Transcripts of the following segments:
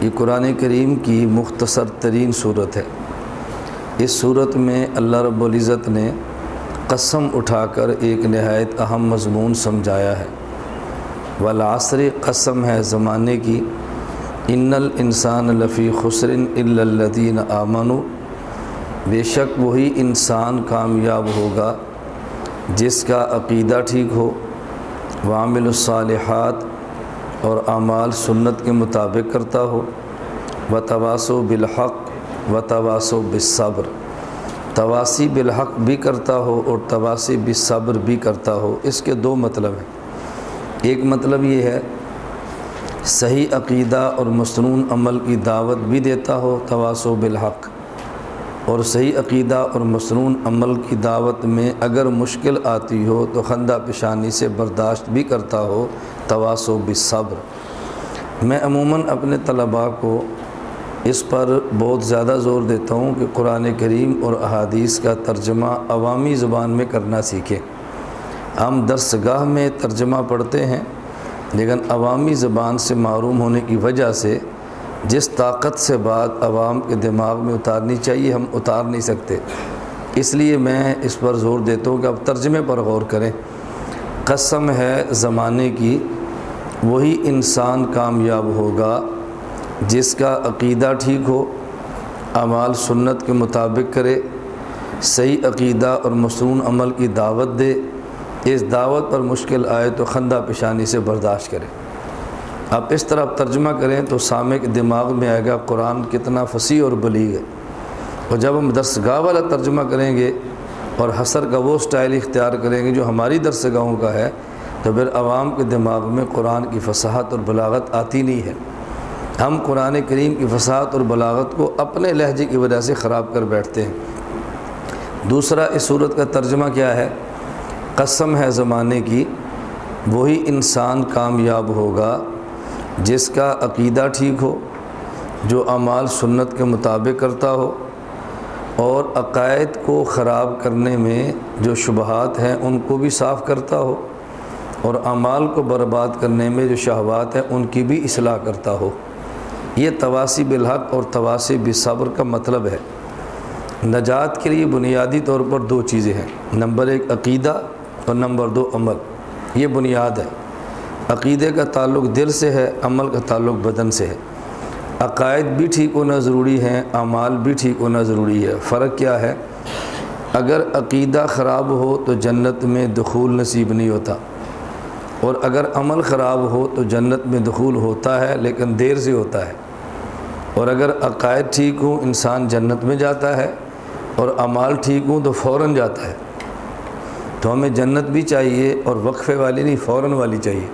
یہ قرآن کریم کی مختصر ترین صورت ہے۔ اس صورت میں اللہ رب العزت نے قسم اٹھا کر ایک نہایت اہم مضمون سمجھایا ہے۔ والعصر، قسم ہے زمانے کی، ان الانسان لفی خسر الا الذین آمنوا، بے شک وہی انسان کامیاب ہوگا جس کا عقیدہ ٹھیک ہو، وعمل الصالحات، اور اعمال سنت کے مطابق کرتا ہو، وتواصوا بالحق وتواصوا بالصبر، تواصی بالحق بھی کرتا ہو اور تواصی بالصبر بھی کرتا ہو۔ اس کے دو مطلب ہیں۔ ایک مطلب یہ ہے صحیح عقیدہ اور مسنون عمل کی دعوت بھی دیتا ہو، تواصوا بالحق، اور صحیح عقیدہ اور مسنون عمل کی دعوت میں اگر مشکل آتی ہو تو خندہ پیشانی سے برداشت بھی کرتا ہو، تواصوا بالصبر۔ میں عموماً اپنے طلباء کو اس پر بہت زیادہ زور دیتا ہوں کہ قرآن کریم اور احادیث کا ترجمہ عوامی زبان میں کرنا سیکھیں۔ ہم درسگاہ میں ترجمہ پڑھتے ہیں، لیکن عوامی زبان سے محروم ہونے کی وجہ سے جس طاقت سے بات عوام کے دماغ میں اتارنی چاہیے ہم اتار نہیں سکتے۔ اس لیے میں اس پر زور دیتا ہوں کہ اب ترجمے پر غور کریں۔ قسم ہے زمانے کی، وہی انسان کامیاب ہوگا جس کا عقیدہ ٹھیک ہو، اعمال سنت کے مطابق کرے، صحیح عقیدہ اور مسنون عمل کی دعوت دے، اس دعوت پر مشکل آئے تو خندہ پیشانی سے برداشت کرے۔ آپ اس طرح ترجمہ کریں تو سامع کے دماغ میں آئے گا قرآن کتنا فصیح اور بلیغ ہے۔ اور جب ہم درسگاہ والا ترجمہ کریں گے اور حسر کا وہ سٹائل اختیار کریں گے جو ہماری درسگاہوں کا ہے، تو پھر عوام کے دماغ میں قرآن کی فصاحت اور بلاغت آتی نہیں ہے۔ ہم قرآن کریم کی فصاحت اور بلاغت کو اپنے لہجے کی وجہ سے خراب کر بیٹھتے ہیں۔ دوسرا، اس صورت کا ترجمہ کیا ہے؟ قسم ہے زمانے کی، وہی انسان کامیاب ہوگا جس کا عقیدہ ٹھیک ہو، جو اعمال سنت کے مطابق کرتا ہو، اور عقائد کو خراب کرنے میں جو شبہات ہیں ان کو بھی صاف کرتا ہو، اور اعمال کو برباد کرنے میں جو شہوات ہیں ان کی بھی اصلاح کرتا ہو۔ یہ تواصی بالحق اور تواصی بالصبر کا مطلب ہے۔ نجات کے لیے بنیادی طور پر دو چیزیں ہیں، نمبر ایک عقیدہ اور نمبر دو عمل۔ یہ بنیاد ہے۔ عقیدے کا تعلق دل سے ہے، عمل کا تعلق بدن سے ہے۔ عقائد بھی ٹھیک ہونا ضروری ہے، اعمال بھی ٹھیک ہونا ضروری ہے۔ فرق کیا ہے؟ اگر عقیدہ خراب ہو تو جنت میں دخول نصیب نہیں ہوتا، اور اگر عمل خراب ہو تو جنت میں دخول ہوتا ہے لیکن دیر سے ہوتا ہے۔ اور اگر عقائد ٹھیک ہوں انسان جنت میں جاتا ہے، اور اعمال ٹھیک ہوں تو فوراً جاتا ہے۔ تو ہمیں جنت بھی چاہیے اور وقفے والی نہیں، فوراً والی چاہیے۔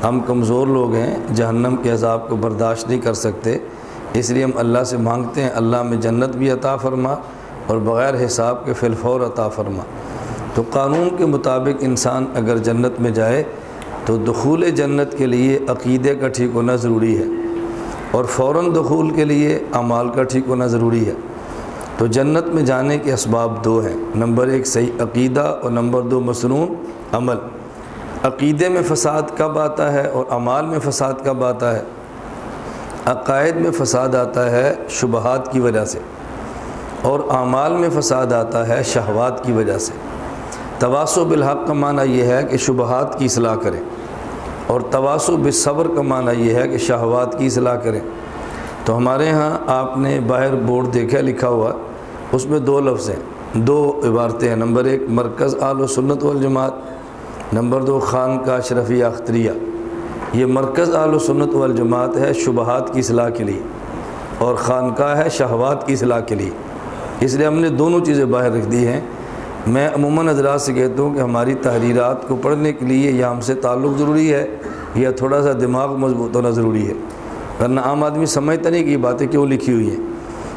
ہم کمزور لوگ ہیں، جہنم کے عذاب کو برداشت نہیں کر سکتے، اس لیے ہم اللہ سے مانگتے ہیں اللہ میں جنت بھی عطا فرما اور بغیر حساب کے فی الفور عطا فرما۔ تو قانون کے مطابق انسان اگر جنت میں جائے تو دخول جنت کے لیے عقیدے کا ٹھیک ہونا ضروری ہے، اور فوراً دخول کے لیے اعمال کا ٹھیک ہونا ضروری ہے۔ تو جنت میں جانے کے اسباب دو ہیں، نمبر ایک صحیح عقیدہ اور نمبر دو مسنون عمل۔ عقیدے میں فساد کب آتا ہے اور اعمال میں فساد کب آتا ہے؟ عقائد میں فساد آتا ہے شبہات کی وجہ سے، اور اعمال میں فساد آتا ہے شہوات کی وجہ سے۔ تواصوا بالحق کا معنی یہ ہے کہ شبہات کی اصلاح کریں، اور تواصوا بالصبر کا معنی یہ ہے کہ شہوات کی اصلاح کریں۔ تو ہمارے ہاں آپ نے باہر بورڈ دیکھا لکھا ہوا، اس میں دو لفظ ہیں، دو عبارتیں ہیں، نمبر ایک مرکز اہل سنت والجماعت، نمبر دو خانقاہ اشرفیہ اختریہ۔ یہ مرکز اہل سنت والجماعت ہے شبہات کی اصلاح کے لیے، اور خانقاہ ہے شہوات کی اصلاح کے لیے۔ اس لیے ہم نے دونوں چیزیں باہر رکھ دی ہیں۔ میں عموماً حضرات سے کہتا ہوں کہ ہماری تحریرات کو پڑھنے کے لیے یا ہم سے تعلق ضروری ہے یا تھوڑا سا دماغ مضبوط ہونا ضروری ہے، ورنہ عام آدمی سمجھتا نہیں کہ یہ باتیں کیوں لکھی ہوئی ہیں۔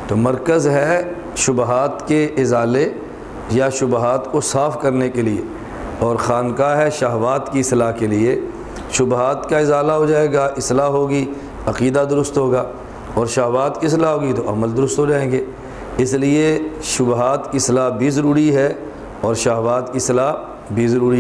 تو مرکز ہے شبہات کے ازالے یا شبہات کو صاف کرنے کے لیے، اور خانقاہ ہے شہوات کی اصلاح کے لیے۔ شبہات کا ازالہ ہو جائے گا، اصلاح ہوگی، عقیدہ درست ہوگا، اور شہوات کی اصلاح ہوگی تو عمل درست ہو جائیں گے۔ اس لیے شبہات کی اصلاح بھی ضروری ہے اور شہوات کی اصلاح بھی ضروری ہے۔